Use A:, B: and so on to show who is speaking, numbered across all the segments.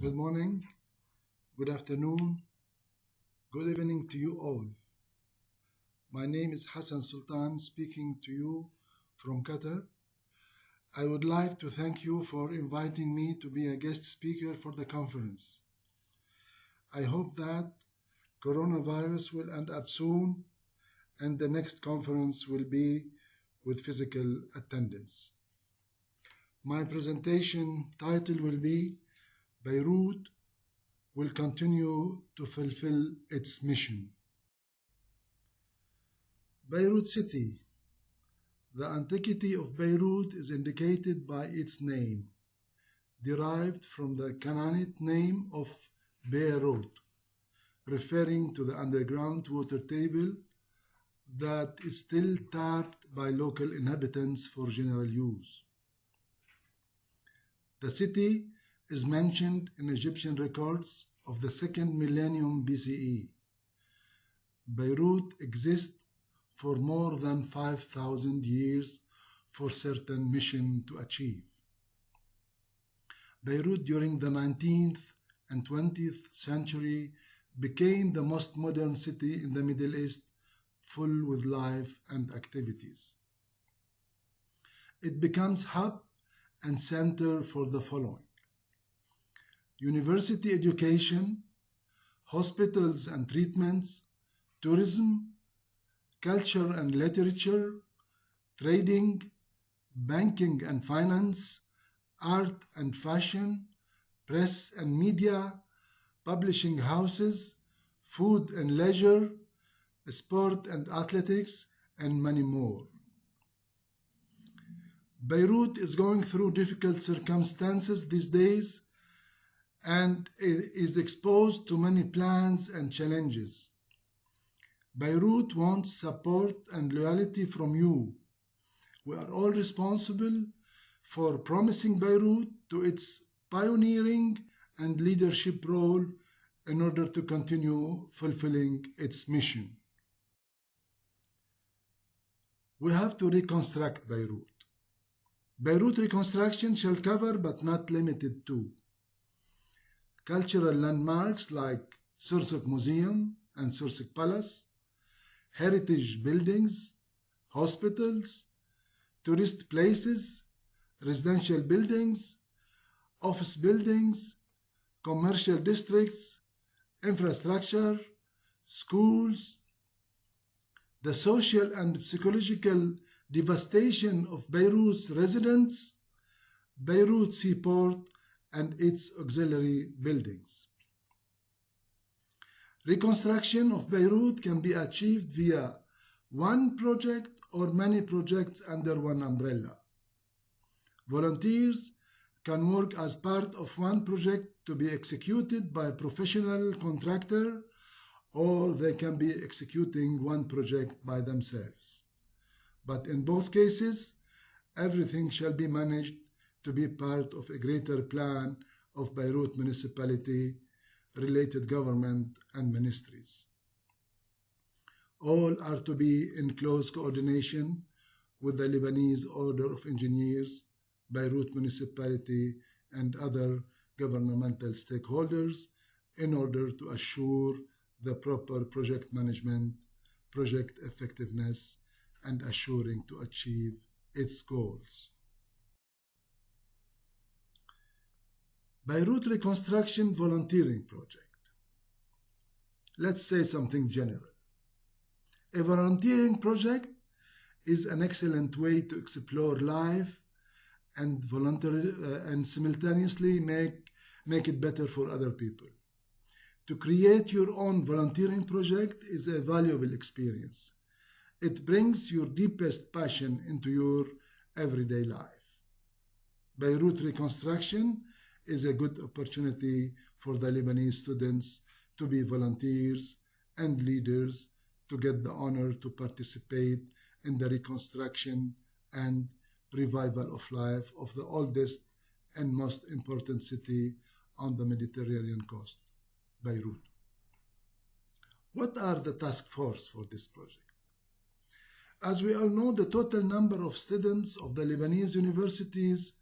A: Good morning, good afternoon, good evening to you all. My name is Hassan Sultan speaking to you from Qatar. I would like to thank you for inviting me to be a guest speaker for the conference. I hope that coronavirus will end up soon and the next conference will be with physical attendance. My presentation title will be Beirut will continue to fulfill its mission. Beirut City. The antiquity of Beirut is indicated by its name, derived from the Canaanite name of Beirut, referring to the underground water table that is still tapped by local inhabitants for general use. The city is mentioned in Egyptian records of the 2nd millennium BCE. Beirut exists for more than 5,000 years for certain mission to achieve. Beirut during the 19th and 20th century became the most modern city in the Middle East, full with life and activities. It becomes hub and center for the following: university education, hospitals and treatments, tourism, culture and literature, trading, banking and finance, art and fashion, press and media, publishing houses, food and leisure, sport and athletics, and many more. Beirut is going through difficult circumstances these days and is exposed to many plans and challenges. Beirut wants support and loyalty from you. We are all responsible for promising Beirut to its pioneering and leadership role in order to continue fulfilling its mission. We have to reconstruct Beirut. Beirut reconstruction shall cover, but not limited to, cultural landmarks like Sursuk Museum and Sursuk Palace, heritage buildings, hospitals, tourist places, residential buildings, office buildings, commercial districts, infrastructure, schools, the social and psychological devastation of Beirut's residents, Beirut seaport, and its auxiliary buildings. Reconstruction of Beirut can be achieved via one project or many projects under one umbrella. Volunteers can work as part of one project to be executed by a professional contractor, or they can be executing one project by themselves. But in both cases, everything shall be managed to be part of a greater plan of Beirut municipality, related government and ministries. All are to be in close coordination with the Lebanese Order of Engineers, Beirut municipality, and other governmental stakeholders in order to assure the proper project management, project effectiveness, and assuring to achieve its goals. Beirut Reconstruction Volunteering Project. Let's say something general. A volunteering project is an excellent way to explore life and and simultaneously make it better for other people. To create your own volunteering project is a valuable experience. It brings your deepest passion into your everyday life. Beirut Reconstruction is a good opportunity for the Lebanese students to be volunteers and leaders to get the honor to participate in the reconstruction and revival of life of the oldest and most important city on the Mediterranean coast, Beirut. What are the task force for this project? As we all know, the total number of students of the Lebanese universities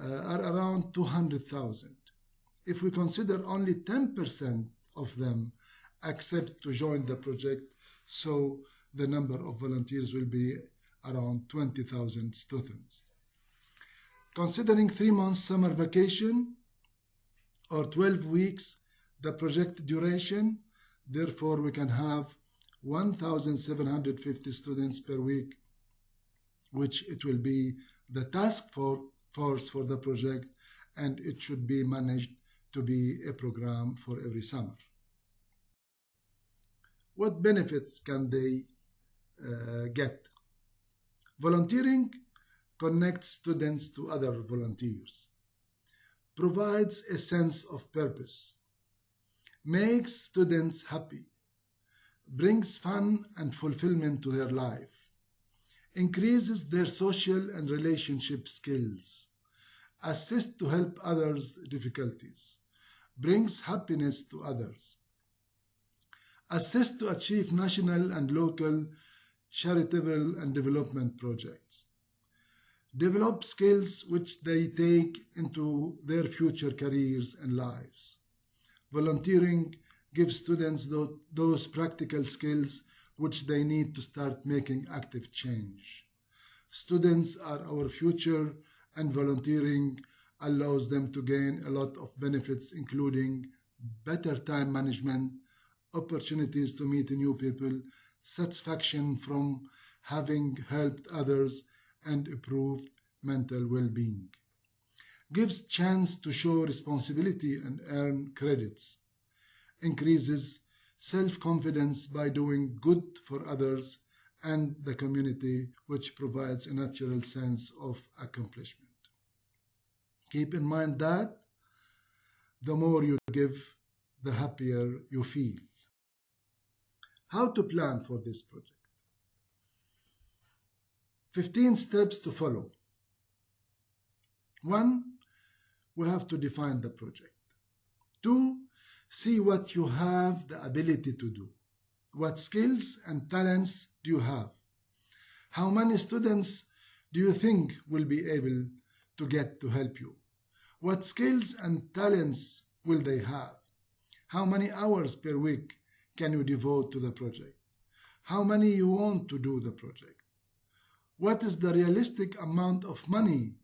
A: are around 200,000. if we consider only 10% of them accept to join the project, so the number of volunteers will be around 20,000 students. Considering 3 months summer vacation or 12 weeks, the project duration, therefore we can have 1,750 students per week, which it will be the task force for the project, and it should be managed to be a program for every summer. What benefits can they get? Volunteering connects students to other volunteers, provides a sense of purpose, makes students happy, brings fun and fulfillment to their life, increases their social and relationship skills, assists to help others' difficulties, brings happiness to others, assists to achieve national and local charitable and development projects, develop skills which they take into their future careers and lives. Volunteering gives students those practical skills which they need to start making active change. Students are our future, and volunteering allows them to gain a lot of benefits, including better time management, opportunities to meet new people, satisfaction from having helped others, and improved mental well-being. Gives chance to show responsibility and earn credits. Increases self-confidence by doing good for others and the community, which provides a natural sense of accomplishment. Keep in mind that the more you give, the happier you feel. How to plan for this project? 15 steps to follow. 1. We have to define the project. 2. See what you have the ability to do. What skills and talents do you have? How many students do you think will be able to get to help you? What skills and talents will they have? How many hours per week can you devote to the project? How many you want to do the project? What is the realistic amount of money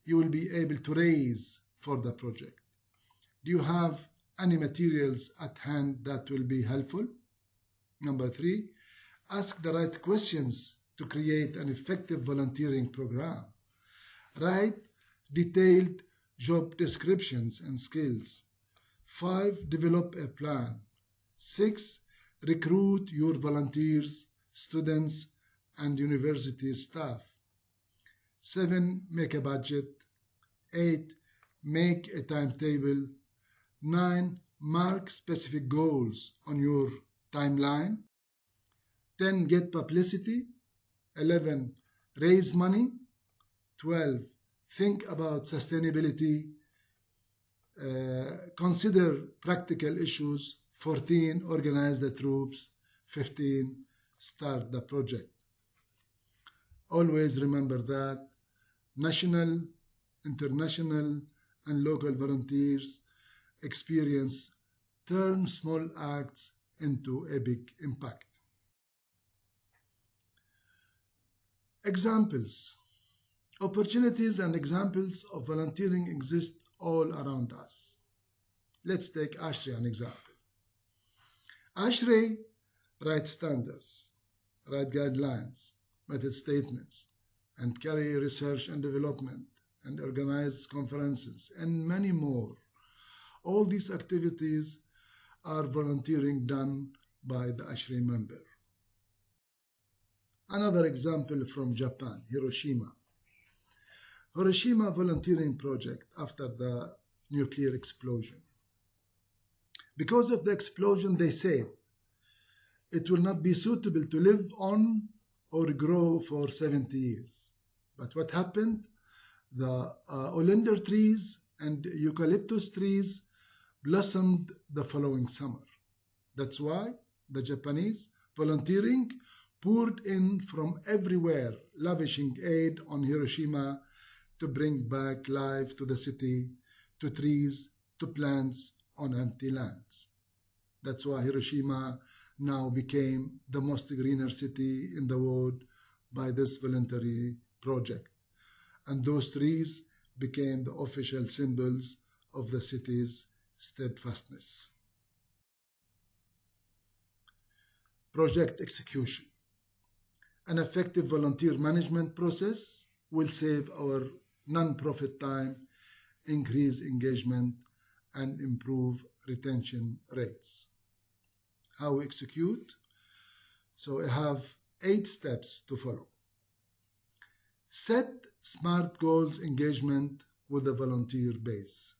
A: you will be able to raise for the project? Do you have any materials at hand that will be helpful? Number 3, ask the right questions to create an effective volunteering program. Write detailed job descriptions and skills. 5, develop a plan. 6, recruit your volunteers, students, and university staff. 7, make a budget. 8, make a timetable. 9, mark specific goals on your timeline. 10, get publicity. 11, raise money. 12, think about sustainability. Consider practical issues. 14, organize the troops. 15, start the project. Always remember that national, international, and local volunteers experience turn small acts into a big impact. Examples. Opportunities and examples of volunteering exist all around us. Let's take ASHRAE an example. ASHRAE writes standards, write guidelines, method statements, and carry research and development, and organize conferences, and many more. All these activities are volunteering done by the ASHRAE member. Another example from Japan, Hiroshima. Hiroshima volunteering project after the nuclear explosion. Because of the explosion, they said it will not be suitable to live on or grow for 70 years. But what happened? The oleander trees and eucalyptus trees blossomed the following summer. That's why the Japanese volunteering poured in from everywhere, lavishing aid on Hiroshima to bring back life to the city, to trees, to plants on empty lands. That's why Hiroshima now became the most greener city in the world by this voluntary project. And those trees became the official symbols of the city's steadfastness. Project execution. An effective volunteer management process will save our non-profit time, increase engagement, and improve retention rates. How we execute? So I have 8 steps to follow. Set SMART goals engagement with the volunteer base.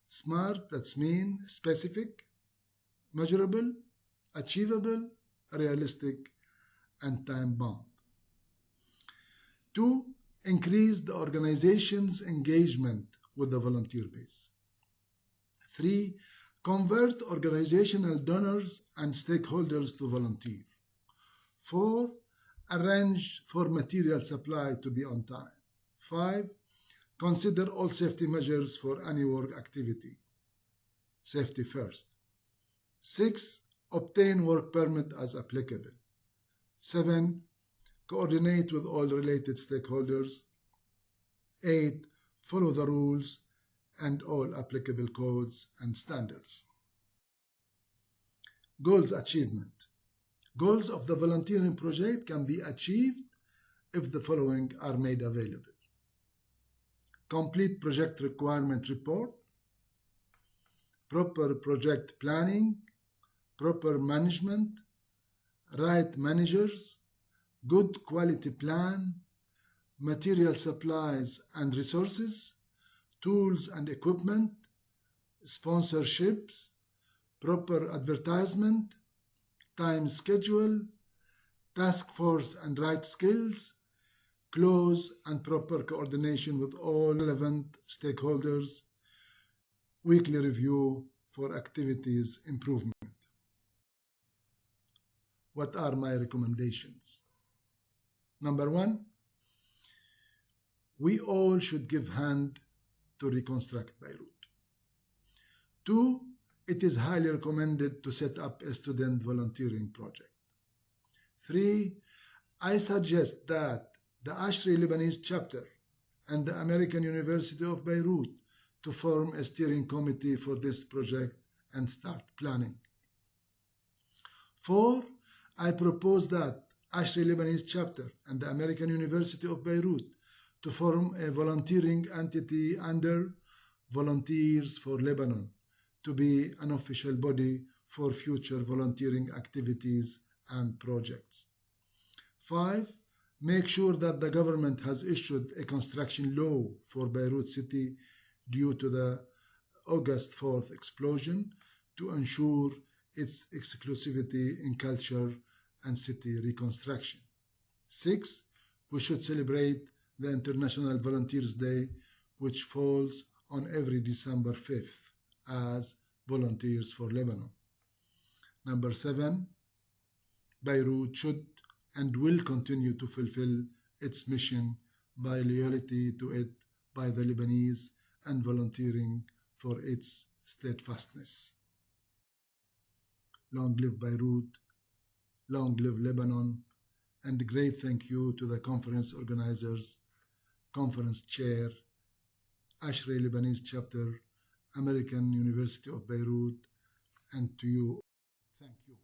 A: SMART, that's mean specific, measurable, achievable, realistic, and time-bound. 2, increase the organization's engagement with the volunteer base. 3, convert organizational donors and stakeholders to volunteer. 4, arrange for material supply to be on time. 5, consider all safety measures for any work activity. Safety first. 6, obtain work permit as applicable. 7, coordinate with all related stakeholders. 8, follow the rules and all applicable codes and standards. Goals achievement. Goals of the volunteering project can be achieved if the following are made available. Complete project requirement report, proper project planning, proper management, right managers, good quality plan, material supplies and resources, tools and equipment, sponsorships, proper advertisement, time schedule, task force and right skills, close and proper coordination with all relevant stakeholders, weekly review for activities improvement. What are my recommendations? Number 1, we all should give hand to reconstruct Beirut. 2, it is highly recommended to set up a student volunteering project. 3, I suggest that the ASHRAE Lebanese chapter and the American University of Beirut to form a steering committee for this project and start planning. 4, I propose that ASHRAE Lebanese chapter and the American University of Beirut to form a volunteering entity under Volunteers for Lebanon to be an official body for future volunteering activities and projects. 5, make sure that the government has issued a construction law for Beirut City due to the August 4th explosion to ensure its exclusivity in culture and city reconstruction. 6, we should celebrate the International Volunteers Day, which falls on every December 5th as Volunteers for Lebanon. Number 7, Beirut should and will continue to fulfill its mission by loyalty to it by the Lebanese and volunteering for its steadfastness. Long live Beirut, long live Lebanon, and great thank you to the conference organizers, conference chair, ASHRAE Lebanese chapter, American University of Beirut, and to you. Thank you.